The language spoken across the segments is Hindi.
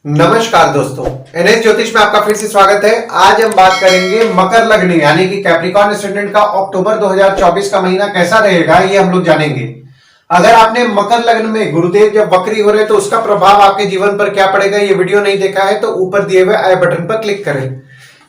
नमस्कार दोस्तों, एनएस ज्योतिष में आपका फिर से स्वागत है। आज हम बात करेंगे मकर लग्न यानी कि कैप्रिकॉर्न एस्टेंडेंट का अक्टूबर 2024 का महीना कैसा रहेगा, ये हम लोग जानेंगे। अगर आपने मकर लग्न में गुरुदेव जब वक्री हो रहे तो उसका प्रभाव आपके जीवन पर क्या पड़ेगा, ये वीडियो नहीं देखा है तो ऊपर दिए हुए आई बटन पर क्लिक करें।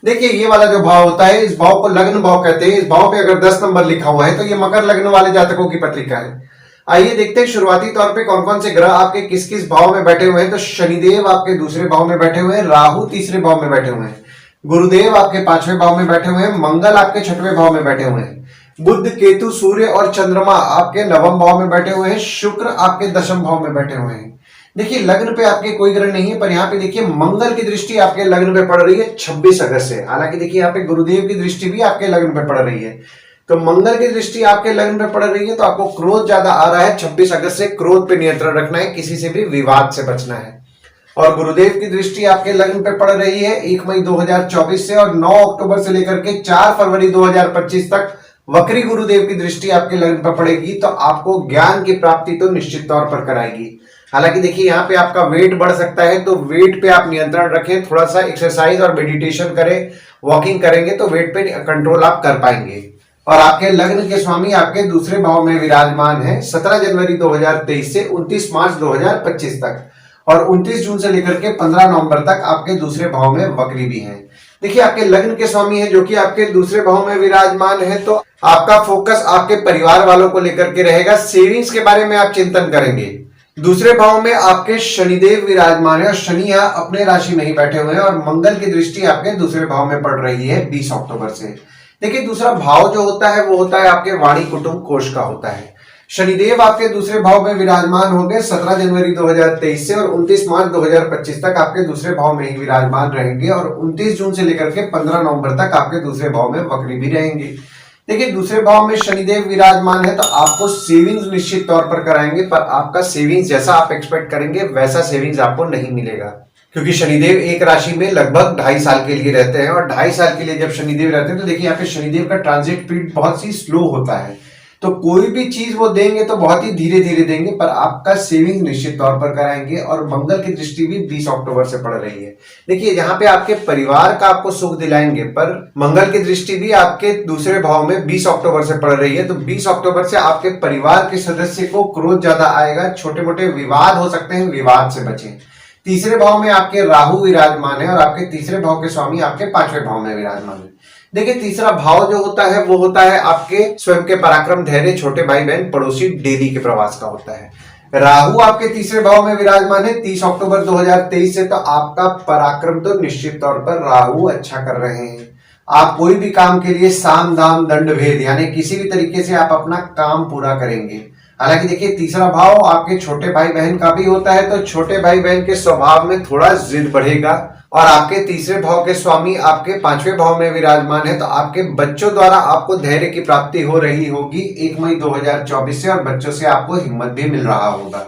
देखिए, ये वाला जो भाव होता है, इस भाव को लग्न भाव कहते हैं। इस भाव पे अगर 10 नंबर लिखा हुआ है तो ये मकर लग्न वाले जातकों की पत्रिका है। आइए देखते हैं शुरुआती तौर पे कौन कौन से ग्रह आपके किस किस भाव में बैठे हुए हैं। तो शनिदेव आपके दूसरे भाव में बैठे हुए हैं, राहु तीसरे भाव में बैठे हुए हैं, गुरुदेव आपके पांचवें भाव में बैठे हुए हैं, मंगल आपके छठवें भाव में बैठे हुए हैं, बुध केतु सूर्य और चंद्रमा आपके नवम भाव में बैठे हुए हैं, शुक्र आपके दशम भाव में बैठे हुए हैं। देखिए, लग्न पे आपके कोई ग्रह नहीं है, पर यहाँ पे देखिए मंगल की दृष्टि आपके लग्न पे पड़ रही है 26 अगस्त से। हालांकि देखिए यहाँ पे गुरुदेव की दृष्टि भी आपके लग्न पे पड़ रही है, तो मंगल की दृष्टि आपके लग्न पे पड़ रही है, तो आपको क्रोध ज्यादा आ रहा है। 26 अगस्त से क्रोध पे नियंत्रण रखना है, किसी से भी विवाद से बचना है। और गुरुदेव की दृष्टि आपके लग्न पे पड़ रही है 1 मई 2024 से, और 9 अक्टूबर से लेकर के 4 फरवरी 2025 तक वक्री गुरुदेव की दृष्टि आपके लग्न पर पड़ेगी। तो आपको ज्ञान की प्राप्ति तो निश्चित तौर पर कराएगी। हालांकि देखिए यहाँ पे आपका वेट बढ़ सकता है, तो वेट पे आप नियंत्रण रखें, थोड़ा सा एक्सरसाइज और मेडिटेशन करें, वॉकिंग करेंगे तो वेट पे कंट्रोल आप कर पाएंगे। और आपके लग्न के स्वामी आपके दूसरे भाव में विराजमान है 17 जनवरी 2023 से 29 मार्च 2025 तक, और 29 जून से लेकर के 15 नवंबर तक आपके दूसरे भाव में वक्री भी हैं। देखिए, आपके लग्न के स्वामी है जो कि आपके दूसरे भाव में विराजमान है, तो आपका फोकस आपके परिवार वालों को लेकर के रहेगा। सेविंग्स के बारे में आप चिंतन करेंगे। दूसरे भाव में आपके शनिदेव विराजमान है, और शनि यहाँ अपने राशि में ही बैठे हुए हैं, और मंगल की दृष्टि आपके दूसरे भाव में पड़ रही है 20 अक्टूबर से। देखिए, दूसरा भाव जो होता है वो होता है आपके वाणी कुटुंब कोष का होता है। शनिदेव आपके दूसरे भाव में विराजमान होंगे 17 जनवरी 2023 से, और 29 मार्च 2025 तक आपके दूसरे भाव में ही विराजमान रहेंगे, और 29 जून से लेकर के 15 नवंबर तक आपके दूसरे भाव में वक्री भी रहेंगे। देखिए, दूसरे भाव में शनिदेव विराजमान है, तो आपको सेविंग्स निश्चित तौर पर कराएंगे, पर आपका सेविंग्स जैसा आप एक्सपेक्ट करेंगे वैसा सेविंग्स आपको नहीं मिलेगा, क्योंकि शनिदेव एक राशि में लगभग 2.5 साल के लिए रहते हैं। और 2.5 साल के लिए जब शनिदेव रहते हैं तो देखिए यहाँ पे शनिदेव का ट्रांजिट स्पीड बहुत सी स्लो होता है, तो कोई भी चीज वो देंगे तो बहुत ही धीरे धीरे देंगे, पर आपका सेविंग निश्चित तौर पर कराएंगे। और मंगल की दृष्टि भी 20 अक्टूबर से पड़ रही है। देखिए, यहाँ पे आपके परिवार का आपको सुख दिलाएंगे, पर मंगल की दृष्टि भी आपके दूसरे भाव में 20 अक्टूबर से पड़ रही है, तो 20 अक्टूबर से आपके परिवार के सदस्य को क्रोध ज्यादा आएगा, छोटे मोटे विवाद हो सकते हैं, विवाद से बचें। तीसरे भाव में आपके राहु विराजमान है, और आपके तीसरे भाव के स्वामी आपके पांचवें भाव में विराजमान है। देखिए, तीसरा भाव जो होता है वो होता है आपके स्वयं के पराक्रम, धैर्य, छोटे भाई बहन, पड़ोसी, डेली के प्रवास का होता है। राहु आपके तीसरे भाव में विराजमान है 30 अक्टूबर 2023 से, तो आपका पराक्रम तो निश्चित तौर पर राहु अच्छा कर रहे हैं। आप कोई भी काम के लिए साम दाम दंड भेद यानी किसी भी तरीके से आप अपना काम पूरा करेंगे। हालांकि देखिए, तीसरा भाव आपके छोटे भाई बहन का भी होता है, तो छोटे भाई बहन के स्वभाव में थोड़ा जिद बढ़ेगा। और आपके तीसरे भाव के स्वामी आपके पांचवें भाव में विराजमान है, तो आपके बच्चों द्वारा आपको धैर्य की प्राप्ति हो रही होगी 1 मई 2024 से, और बच्चों से आपको हिम्मत भी मिल रहा होगा।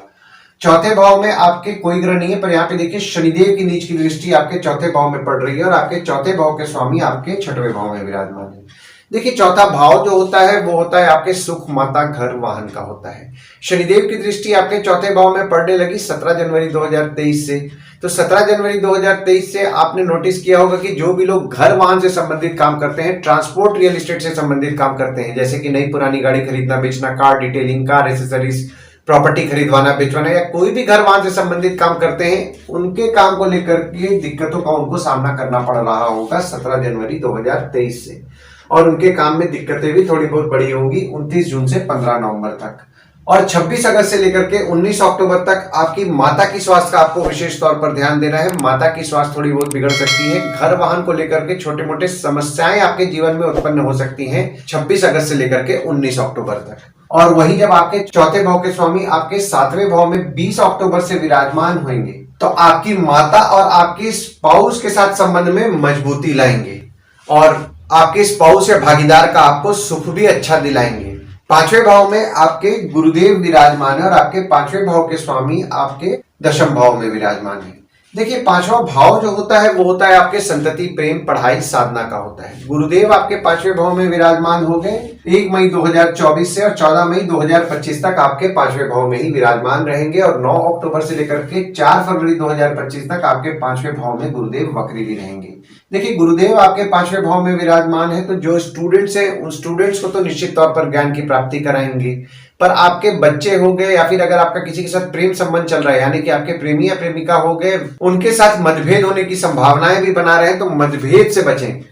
चौथे भाव में आपके कोई ग्रह नहीं है, पर यहाँ पे देखिए शनिदेव की नीच की दृष्टि आपके चौथे भाव में पड़ रही है, और आपके चौथे भाव के स्वामी आपके छठवें भाव में विराजमान है। देखिए, चौथा भाव जो होता है वो होता है आपके सुख, माता, घर, वाहन का होता है। शनिदेव की दृष्टि आपके चौथे भाव में पड़ने लगी 17 जनवरी 2023 से, तो 17 जनवरी 2023 से आपने नोटिस किया होगा कि जो भी लोग घर वाहन से संबंधित काम करते हैं, ट्रांसपोर्ट रियल एस्टेट से संबंधित काम करते हैं, जैसे कि नई पुरानी गाड़ी खरीदना बेचना, car detailing, car accessories, property खरीदवाना बेचवाना, या कोई भी घर वाहन से संबंधित काम करते हैं, उनके काम को लेकर के दिक्कतों का उनको सामना करना पड़ रहा होगा 17 जनवरी 2023 से, और उनके काम में दिक्कतें भी थोड़ी बहुत बड़ी होंगी 29 जून से 15 नवंबर तक। और 26 अगस्त से लेकर के 19 अक्टूबर तक आपकी माता की स्वास्थ्य का आपको विशेष तौर पर ध्यान देना है। माता की स्वास्थ्य थोड़ी बहुत बिगड़ सकती है। घर वाहन को लेकर के छोटे मोटे समस्याएं आपके जीवन में उत्पन्न हो सकती हैं 26 अगस्त से लेकर के 19 अक्टूबर तक। और वही जब आपके चौथे भाव के स्वामी आपके 7वें भाव में 20 अक्टूबर से विराजमान होंगे, तो आपकी माता और आपके स्पाउस के साथ संबंध में मजबूती लाएंगे, और आपके स्पाउस या भागीदार का आपको सुख भी अच्छा दिलाएंगे। पांचवें भाव में आपके गुरुदेव विराजमान है, और आपके पांचवें भाव के स्वामी आपके दशम भाव में विराजमान है। देखिए, पांचवा भाव जो होता है वो होता है आपके संतति, प्रेम, पढ़ाई, साधना का होता है। गुरुदेव आपके पांचवें भाव में विराजमान हो गए 1 मई 2024 से, और 14 मई 2025 तक आपके पांचवें भाव में ही विराजमान रहेंगे, और 9 अक्टूबर से लेकर के 4 फरवरी 2025 तक आपके पांचवें भाव में गुरुदेव वक्री भी रहेंगे। देखिए, गुरुदेव आपके पांचवें भाव में विराजमान है तो जो स्टूडेंट्स हैं उन स्टूडेंट्स को तो निश्चित तौर पर ज्ञान की प्राप्ति कराएंगे, पर आपके बच्चे हो गए या फिर अगर आपका किसी के साथ प्रेम संबंध चल रहा है, यानी कि आपके प्रेमी या प्रेमिका हो गए, उनके साथ मतभेद होने की संभावनाएं भी बना रहे हैं, तो मतभेद से बचें।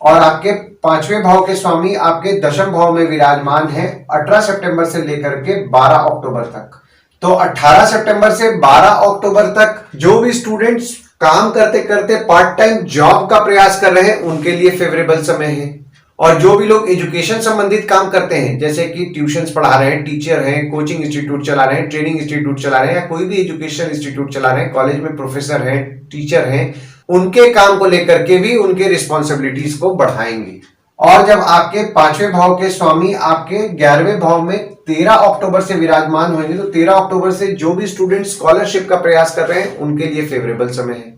और आपके पांचवें भाव के स्वामी आपके दशम भाव में विराजमान है 18 सितंबर से लेकर के 12 अक्टूबर तक। तो 18 सितंबर से 12 अक्टूबर तक जो भी स्टूडेंट्स काम करते करते पार्ट टाइम जॉब का प्रयास कर रहे हैं उनके लिए फेवरेबल समय है, और जो भी लोग एजुकेशन संबंधित काम करते हैं, जैसे कि ट्यूशंस पढ़ा रहे हैं, टीचर हैं, कोचिंग इंस्टीट्यूट चला रहे हैं, ट्रेनिंग इंस्टीट्यूट चला रहे हैं, या कोई भी एजुकेशन इंस्टीट्यूट चला रहे हैं, कॉलेज में प्रोफेसर हैं, टीचर हैं, उनके काम को लेकर के भी उनके रिस्पॉन्सिबिलिटीज को बढ़ाएंगे। और जब आपके पांचवें भाव के स्वामी आपके 11वें भाव में 13 अक्टूबर से विराजमान होंगे, तो 13 अक्टूबर से जो भी स्टूडेंट स्कॉलरशिप का प्रयास कर रहे हैं उनके लिए फेवरेबल समय है।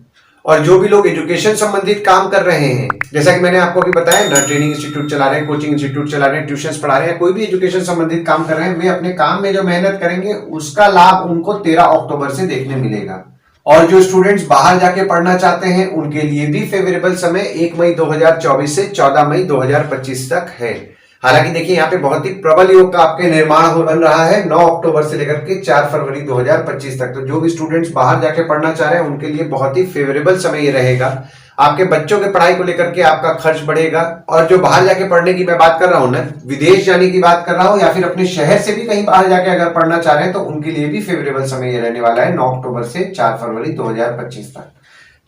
और जो भी लोग एजुकेशन संबंधित काम कर रहे हैं, जैसा कि मैंने आपको अभी बताया ना, ट्रेनिंग इंस्टीट्यूट चला रहे हैं, कोचिंग इंस्टीट्यूट चला रहे हैं, ट्यूशंस पढ़ा रहे हैं, कोई भी एजुकेशन संबंधित काम कर रहे हैं, वे अपने काम में जो मेहनत करेंगे उसका लाभ उनको 13 अक्टूबर से देखने मिलेगा। और जो स्टूडेंट्स बाहर जाके पढ़ना चाहते हैं उनके लिए भी फेवरेबल समय 1 मई 2024 से 14 मई 2025 तक है। हालांकि देखिए, यहाँ पे बहुत ही प्रबल योग का आपके निर्माण बन रहा है 9 अक्टूबर से लेकर के 4 फरवरी 2025 तक। तो जो भी स्टूडेंट्स बाहर जाके पढ़ना चाह रहे हैं उनके लिए बहुत ही फेवरेबल समय ये रहेगा। आपके बच्चों के पढ़ाई को लेकर के आपका खर्च बढ़ेगा, और जो बाहर जाके पढ़ने की मैं बात कर रहा हूं ना, विदेश जाने की बात कर रहा हूं, या फिर अपने शहर से भी कहीं बाहर जाके अगर पढ़ना चाह रहे हैं तो उनके लिए भी फेवरेबल समय ये रहने वाला है 9 अक्टूबर से 4 फरवरी 2025 तक।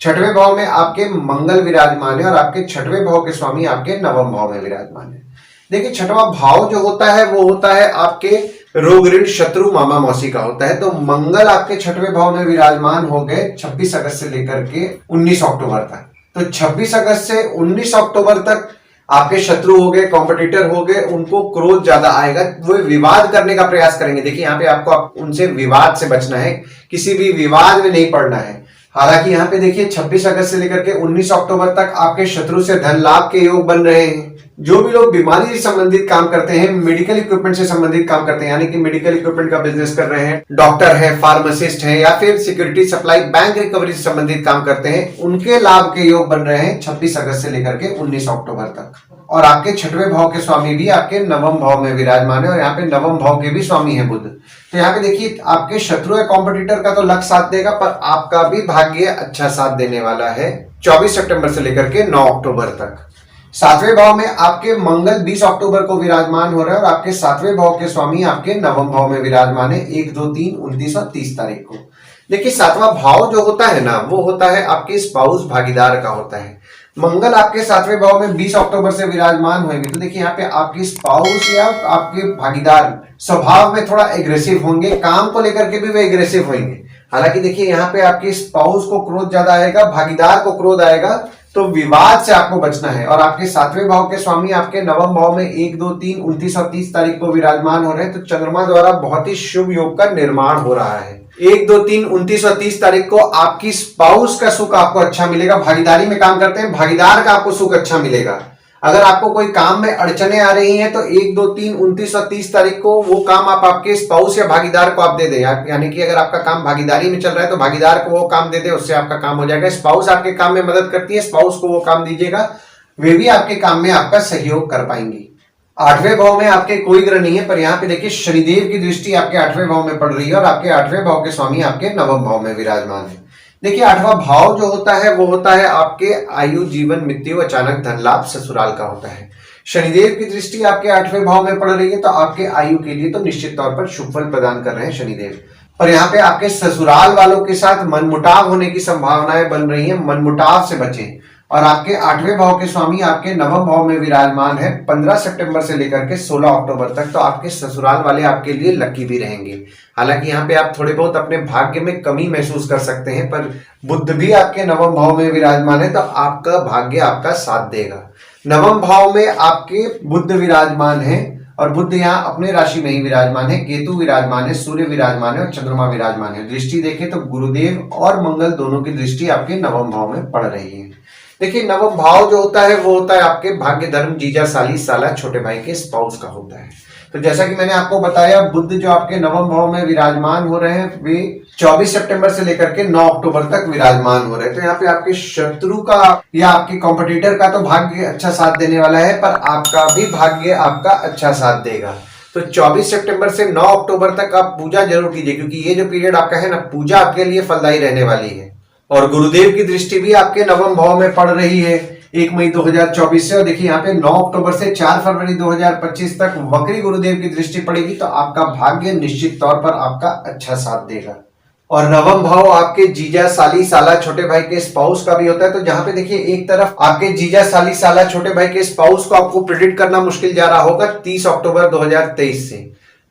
छठवें भाव में आपके मंगल विराजमान है, और आपके छठवें भाव के स्वामी आपके नवम भाव में विराजमान है। देखिए, छठवां भाव जो होता है वो होता है आपके रोग, ऋण, शत्रु, मामा मौसी का होता है। तो मंगल आपके छठवें भाव में विराजमान हो गए 26 अगस्त से लेकर के 19 अक्टूबर तक। तो 26 अगस्त से 19 अक्टूबर तक आपके शत्रु हो गए, कॉम्पिटिटर हो गए, उनको क्रोध ज्यादा आएगा, वो विवाद करने का प्रयास करेंगे। देखिए, यहाँ पे आपको उनसे विवाद से बचना है, किसी भी विवाद में नहीं पड़ना है। हालांकि यहाँ पे देखिए 26 अगस्त से लेकर के 19 अक्टूबर तक आपके शत्रु से धन लाभ के योग बन रहे हैं। जो भी लोग बीमारी से संबंधित काम करते हैं, मेडिकल इक्विपमेंट से संबंधित काम करते हैं, यानी कि मेडिकल इक्विपमेंट का बिजनेस कर रहे हैं, डॉक्टर है, फार्मासिस्ट हैं, या फिर सिक्योरिटी सप्लाई, बैंक रिकवरी से संबंधित काम करते हैं, उनके लाभ के योग बन रहे हैं 26 अगस्त से लेकर के 19 अक्टूबर तक। और आपके छठवें भाव के स्वामी भी आपके नवम भाव में विराजमान है, और यहाँ पे नवम भाव के भी स्वामी है बुध। तो यहाँ पे देखिए, आपके शत्रु या कॉम्पिटिटर का तो लक साथ देगा, पर आपका भी भाग्य अच्छा साथ देने वाला है 24 सितंबर से लेकर के 9 अक्टूबर तक। सातवें भाव में आपके मंगल 20 अक्टूबर को विराजमान हो रहे हैं, और आपके सातवें भाव के स्वामी आपके नवम भाव में विराजमान है 1, 2, 3, 29 और 30 तारीख को। देखिए, सातवां भाव जो होता है ना, वो होता है आपके स्पाउस, भागीदार का होता है। मंगल आपके सातवें भाव में 20 अक्टूबर से विराजमान होंगे, तो देखिए यहाँ पे आपकी स्पाउस या आपके भागीदार स्वभाव में थोड़ा एग्रेसिव होंगे, काम को लेकर के भी वे एग्रेसिव होंगे। हालांकि देखिए, यहाँ पे आपकी स्पाउस को क्रोध ज्यादा आएगा, भागीदार को क्रोध आएगा, तो विवाद से आपको बचना है। और आपके सातवें भाव के स्वामी आपके नवम भाव में 1, 2, 3, 29 और 30 तारीख को विराजमान हो रहे हैं, तो चंद्रमा द्वारा बहुत ही शुभ योग का निर्माण हो रहा है। 1, 2, 3, 29 और 30 तारीख को आपकी स्पाउस का सुख आपको अच्छा मिलेगा। भागीदारी में काम करते हैं, भागीदार का आपको सुख अच्छा मिलेगा। अगर आपको कोई काम में अड़चने आ रही हैं तो 1, 2, 3, 29 और 30 तारीख को वो काम आप आपके स्पाउस या भागीदार को आप दे दें। यानी कि अगर आपका काम भागीदारी में चल रहा है तो भागीदार को वो काम दे दे, उससे आपका काम हो जाएगा। स्पाउस आपके काम में मदद करती है, स्पाउस को वो काम दीजिएगा, वे भी आपके काम में आपका सहयोग कर पाएंगे। आठवें भाव में आपके कोई ग्रह नहीं है, पर यहाँ पे देखिए शनिदेव की दृष्टि आपके आठवें भाव में पड़ रही है, और आपके आठवें भाव के स्वामी आपके नवम भाव में विराजमान है। देखिए, आठवां भाव जो होता है वो होता है आपके आयु, जीवन, मृत्यु, अचानक धन लाभ, ससुराल का होता है। शनिदेव की दृष्टि आपके आठवें भाव में पड़ रही है, तो आपके आयु के लिए तो निश्चित तौर पर शुभ फल प्रदान कर रहे हैं शनिदेव। और यहाँ पे आपके ससुराल वालों के साथ मनमुटाव होने की संभावनाएं बन रही हैं, मनमुटाव से बचें। और आपके आठवें भाव के स्वामी आपके नवम भाव में विराजमान है 15 सितंबर से लेकर के 16 अक्टूबर तक, तो आपके ससुराल वाले आपके लिए लकी भी रहेंगे। हालांकि यहाँ पे आप थोड़े बहुत अपने भाग्य में कमी महसूस कर सकते हैं, पर बुध भी आपके नवम भाव में विराजमान है, तो आपका भाग्य आपका साथ देगा। नवम भाव में आपके बुध विराजमान है, और बुध यहाँ अपने राशि में ही विराजमान है, केतु विराजमान है, सूर्य विराजमान है और चंद्रमा विराजमान है। दृष्टि देखें तो गुरुदेव और मंगल दोनों की दृष्टि आपके नवम भाव में पड़ रही है। देखिए नवम भाव जो होता है वो होता है आपके भाग्य, धर्म, जीजा, साली, साला, छोटे भाई के स्पाउस का होता है। तो जैसा कि मैंने आपको बताया, बुध जो आपके नवम भाव में विराजमान हो रहे हैं वे 24 सितंबर से लेकर के 9 अक्टूबर तक विराजमान हो रहे हैं। तो यहाँ पे आपके शत्रु का या आपके कॉम्पिटिटर का तो भाग्य अच्छा साथ देने वाला है, पर आपका भी भाग्य आपका अच्छा साथ देगा। तो 24 सितंबर से 9 अक्टूबर तक आप पूजा जरूर कीजिए, क्योंकि ये जो पीरियड आपका है ना, पूजा आपके लिए फलदायी रहने वाली है। और गुरुदेव की दृष्टि भी आपके नवम भाव में पड़ रही है 1 मई 2024 से। और देखिए यहाँ पे 9 अक्टूबर से 4 फरवरी 2025 तक वक्री गुरुदेव की दृष्टि पड़ेगी, तो आपका भाग्य निश्चित तौर पर आपका अच्छा साथ देगा। और नवम भाव आपके जीजा, साली, साला, छोटे भाई के स्पाउस का भी होता है। तो जहां पे देखिए एक तरफ आपके जीजा, साली, साला, छोटे भाई के स्पाउस को आपको प्रिडिक्ट करना मुश्किल जा रहा होगा 30 अक्टूबर 2023 से,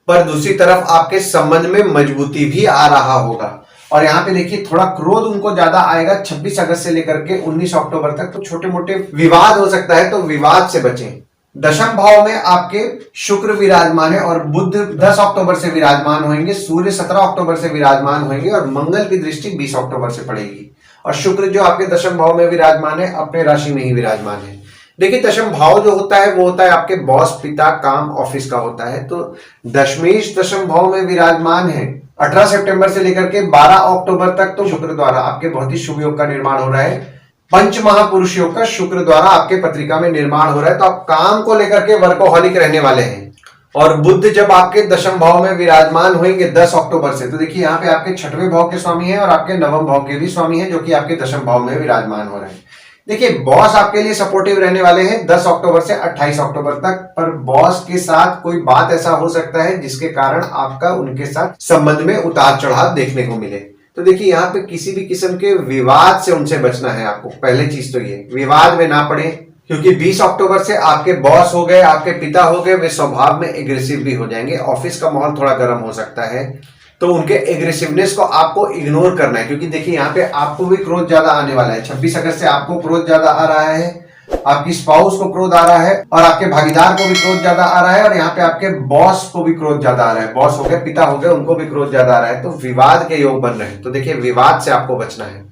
पर दूसरी तरफ आपके संबंध में मजबूती भी आ रहा होगा। और यहाँ पे देखिए थोड़ा क्रोध उनको ज्यादा आएगा 26 अगस्त से लेकर के 19 अक्टूबर तक। तो छोटे मोटे विवाद हो सकता है, तो विवाद से बचें। दशम भाव में आपके शुक्र विराजमान है और बुध 10 अक्टूबर से विराजमान होंगे, सूर्य 17 अक्टूबर से विराजमान होंगे और मंगल की दृष्टि 20 अक्टूबर से पड़ेगी। और शुक्र जो आपके दशम भाव में विराजमान है अपने राशि में ही विराजमान है। देखिए दशम भाव जो होता है वो होता है आपके बॉस, पिता, काम, ऑफिस का होता है। तो दशमेश दशम भाव में विराजमान है 18 सितंबर से लेकर के 12 अक्टूबर तक। तो शुक्र द्वारा आपके बहुत ही शुभ योग का निर्माण हो रहा है, पंच महापुरुष योग का शुक्र द्वारा आपके पत्रिका में निर्माण हो रहा है। तो आप काम को लेकर के वर्कोहॉलिक रहने वाले हैं। और बुध जब आपके दशम भाव में विराजमान होंगे 10 अक्टूबर से, तो देखिए यहाँ पे आपके छठवें भाव के स्वामी हैं और आपके नवम भाव के भी स्वामी हैं, जो कि आपके दशम भाव में विराजमान हो रहे हैं। देखिए बॉस आपके लिए सपोर्टिव रहने वाले हैं 10 अक्टूबर से 28 अक्टूबर तक, पर बॉस के साथ कोई बात ऐसा हो सकता है जिसके कारण आपका उनके साथ संबंध में उतार चढ़ाव देखने को मिले। तो देखिए यहाँ पे किसी भी किस्म के विवाद से उनसे बचना है आपको। पहले चीज तो ये विवाद में ना पड़े, क्योंकि 20 अक्टूबर से आपके बॉस हो गए, आपके पिता हो गए, वे स्वभाव में एग्रेसिव भी हो जाएंगे। ऑफिस का माहौल थोड़ा गर्म हो सकता है, तो उनके एग्रेसिवनेस को आपको इग्नोर करना है, क्योंकि देखिए यहाँ पे आपको भी क्रोध ज्यादा आने वाला है। 26 अगस्त से आपको क्रोध ज्यादा आ रहा है, आपकी स्पाउस को क्रोध आ रहा है और आपके भागीदार को भी क्रोध ज्यादा आ रहा है और यहाँ पे आपके बॉस को भी क्रोध ज्यादा आ रहा है। बॉस हो गए, पिता हो गए, उनको भी क्रोध ज्यादा आ रहा है। तो विवाद के योग बन रहे हैं। तो देखिए विवाद से आपको बचना है,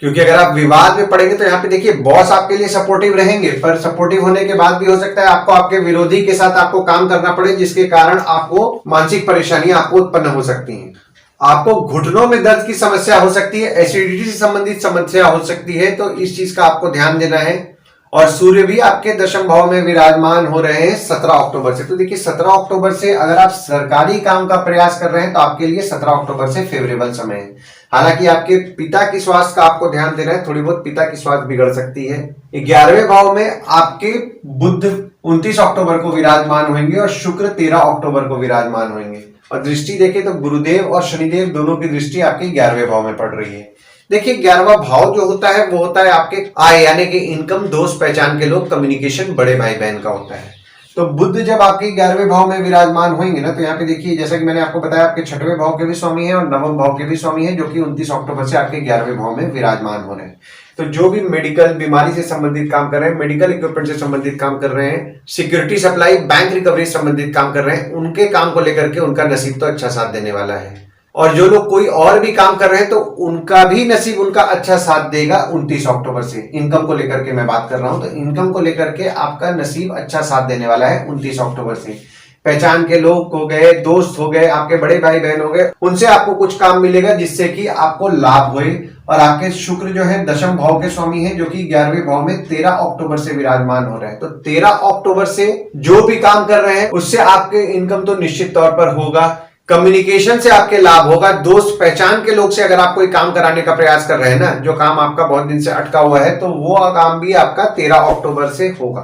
क्योंकि अगर आप विवाद में पड़ेंगे तो यहाँ पे देखिए बॉस आपके लिए सपोर्टिव रहेंगे, पर सपोर्टिव होने के बाद भी हो सकता है आपको आपके विरोधी के साथ आपको काम करना पड़े, जिसके कारण आपको मानसिक परेशानियां आपको उत्पन्न हो सकती हैं। आपको घुटनों में दर्द की समस्या हो सकती है, एसिडिटी से संबंधित समस्या हो सकती है, तो इस चीज का आपको ध्यान देना है। और सूर्य भी आपके दशम भाव में विराजमान हो रहे हैं 17 अक्टूबर से। तो देखिए 17 अक्टूबर से अगर आप सरकारी काम का प्रयास कर रहे हैं तो आपके लिए 17 अक्टूबर से फेवरेबल समय है। हालांकि आपके पिता की स्वास्थ्य का आपको ध्यान देना है, थोड़ी बहुत पिता की स्वास्थ्य बिगड़ सकती है। 11वें भाव में आपके बुध 29 अक्टूबर को विराजमान होंगे और शुक्र 13 अक्टूबर को विराजमान होंगे। और दृष्टि देखें तो गुरुदेव और शनिदेव दोनों की दृष्टि आपके 11वें भाव में पड़ रही है। देखिए 11वां भाव जो होता है वो होता है आपके आय, यानी कि इनकम, दोस्त, पहचान के लोग, कम्युनिकेशन, बड़े भाई बहन का होता है। तो बुध जब आपके 11वें भाव में विराजमान होंगे ना, तो यहाँ पे देखिए जैसा कि मैंने आपको बताया आपके छठवें भाव के भी स्वामी हैं और नवम भाव के भी स्वामी हैं, जो कि 29 अक्टूबर से आपके 11वें भाव में विराजमान हो रहे हैं। तो जो भी मेडिकल बीमारी से संबंधित काम कर रहे हैं, मेडिकल इक्विपमेंट से संबंधित काम कर रहे हैं, सिक्योरिटी सप्लाई, बैंक रिकवरी से संबंधित काम कर रहे हैं, उनके काम को लेकर के उनका नसीब तो अच्छा साथ देने वाला है। और जो लोग कोई और भी काम कर रहे हैं तो उनका भी नसीब उनका अच्छा साथ देगा 29 अक्टूबर से। इनकम को लेकर के मैं बात कर रहा हूं, तो इनकम को लेकर के आपका नसीब अच्छा साथ देने वाला है 29 अक्टूबर से। पहचान के लोग हो गए, दोस्त हो गए, आपके बड़े भाई बहन हो गए, उनसे आपको कुछ काम मिलेगा जिससे कि आपको लाभ होए। और आपके शुक्र जो है दशम भाव के स्वामी है, जो कि 11वें भाव में 13 अक्टूबर से विराजमान हो रहे हैं। तो 13 अक्टूबर से जो भी काम कर रहे हैं उससे आपके इनकम तो निश्चित तौर पर होगा, कम्युनिकेशन से आपके लाभ होगा, दोस्त पहचान के लोग से अगर आप कोई काम कराने का प्रयास कर रहे हैं ना, जो काम आपका बहुत दिन से अटका हुआ है, तो वो काम भी आपका 13 अक्टूबर से होगा।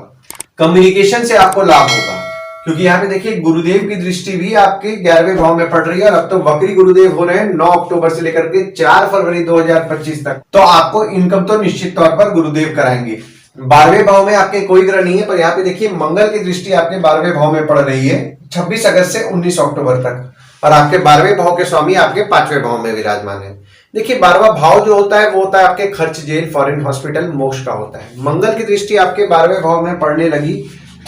कम्युनिकेशन से आपको लाभ होगा, क्योंकि यहाँ पे देखिए गुरुदेव की दृष्टि भी आपके 11वें भाव में पड़ रही है और अब तो वक्री गुरुदेव हो रहे हैं 9 अक्टूबर से लेकर के 4 फरवरी 2025 तक। तो आपको इनकम तो निश्चित तौर पर गुरुदेव कराएंगे। 12वें भाव में आपके कोई ग्रह नहीं है, पर यहाँ पे देखिए मंगल की दृष्टि आपके 12वें भाव में पड़ रही है 26 अगस्त से 19 अक्टूबर तक। और आपके 12वें भाव के स्वामी आपके 5वें भाव में विराजमान है। देखिए 12वां भाव जो होता है वो होता है आपके खर्च, जेल, फॉरेन, हॉस्पिटल, मोक्ष का होता है। मंगल की दृष्टि आपके 12वें भाव में पड़ने लगी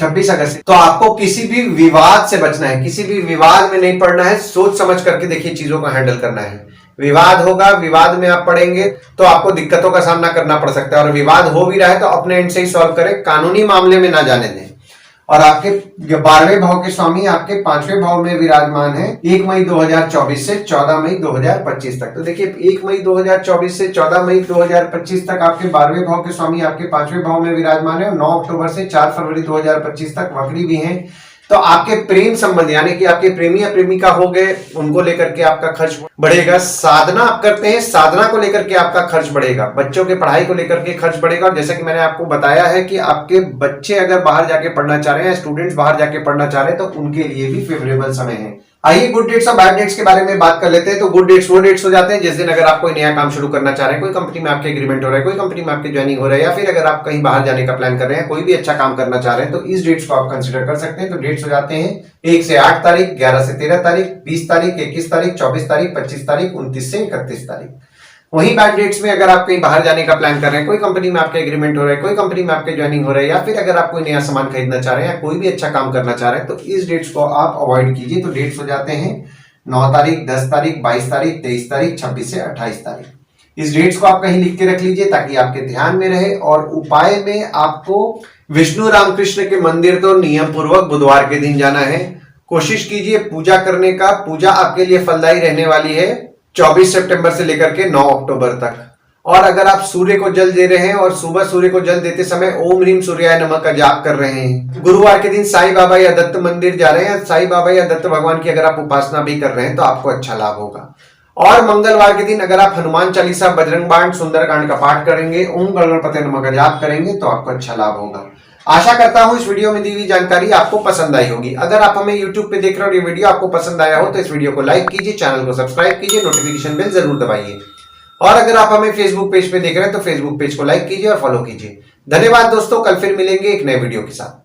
26 अगस्त से। तो आपको किसी भी विवाद से बचना है, किसी भी विवाद में नहीं पड़ना है, सोच समझ करके देखिए चीजों को हैंडल करना है। विवाद होगा, विवाद में आप पड़ेंगे तो आपको दिक्कतों का सामना करना पड़ सकता है, और विवाद हो भी रहा है तो अपने एंड से ही सॉल्व करें, कानूनी मामले में ना जाने दें। और आपके 12वें भाव के स्वामी आपके 5वें भाव में विराजमान है 1 मई 2024 से 14 मई 2025 तक। तो देखिए 1 मई 2024 से 14 मई 2025 तक आपके 12वें भाव के स्वामी आपके 5वें भाव में विराजमान है, और 9 अक्टूबर से 4 फरवरी 2025 तक वक्री भी हैं। तो आपके प्रेम संबंध यानी कि आपके प्रेमी या प्रेमिका हो गए, उनको लेकर के आपका खर्च बढ़ेगा। साधना आप करते हैं, साधना को लेकर के आपका खर्च बढ़ेगा। बच्चों के पढ़ाई को लेकर के खर्च बढ़ेगा, और जैसा कि मैंने आपको बताया है कि आपके बच्चे अगर बाहर जाके पढ़ना चाह रहे हैं, स्टूडेंट्स बाहर जाके पढ़ना चाह रहे हैं, तो उनके लिए भी फेवरेबल समय है। आइए गुड डेट्स और बैड डेट्स के बारे में बात कर लेते हैं। तो गुड डेट्स वो डेट्स हो जाते हैं जिस दिन अगर आप कोई नया काम शुरू करना चाह रहे हैं, कोई कंपनी में आपके एग्रीमेंट हो रहा है, कोई कंपनी में आपके ज्वाइनिंग हो रहा है, या फिर अगर आप कहीं बाहर जाने का प्लान कर रहे हैं, कोई भी अच्छा काम करना चाह रहे हैं, तो इस डेट्स को आप कंसिडर कर सकते हैं। तो डेट्स हो जाते हैं 1 से 8 तारीख, 11 से 13 तारीख, 20 तारीख, 21 तारीख, 24 तारीख, 25 तारीख, 29 से 31 तारीख। वहीं बैड डेट्स में अगर आप कहीं बाहर जाने का प्लान कर रहे हैं, कोई कंपनी में आपका एग्रीमेंट हो रहा है, कोई कंपनी में आपके ज्वाइनिंग हो रहा है, या फिर अगर आप कोई नया सामान खरीदना चाह रहे हैं, या कोई भी अच्छा काम करना चाह रहे हैं, तो इस डेट्स को आप अवॉइड कीजिए। तो डेट्स हो जाते हैं 9 तारीख, 10 तारीख, 22 तारीख, 23 तारीख, 26 से 28 तारीख। इस डेट्स को आप कहीं लिख के रख लीजिए ताकि आपके ध्यान में रहे। और उपाय में आपको विष्णु रामकृष्ण के मंदिर तो नियम पूर्वक बुधवार के दिन जाना है। कोशिश कीजिए पूजा करने का। पूजा आपके लिए फलदायी रहने वाली है 24 सितंबर से लेकर के 9 अक्टूबर तक। और अगर आप सूर्य को जल दे रहे हैं और सुबह सूर्य को जल देते समय ओम ह्रीम सूर्याय नमः का जाप कर रहे हैं, गुरुवार के दिन साईं बाबा या दत्त मंदिर जा रहे हैं, साईं बाबा या दत्त भगवान की अगर आप उपासना भी कर रहे हैं, तो आपको अच्छा लाभ होगा। और मंगलवार के दिन अगर आप हनुमान चालीसा, बजरंग बाण, सुंदरकांड का पाठ करेंगे, ओम गणपति नमः का जाप करेंगे, तो आपको अच्छा लाभ होगा। आशा करता हूं इस वीडियो में दी हुई जानकारी आपको पसंद आई होगी। अगर आप हमें YouTube पे देख रहे हो और ये वीडियो आपको पसंद आया हो, तो इस वीडियो को लाइक कीजिए, चैनल को सब्सक्राइब कीजिए, नोटिफिकेशन बेल जरूर दबाइए। और अगर आप हमें फेसबुक पेज पे देख रहे हैं, तो फेसबुक पेज को लाइक कीजिए और फॉलो कीजिए। धन्यवाद दोस्तों, कल फिर मिलेंगे एक नए वीडियो के साथ।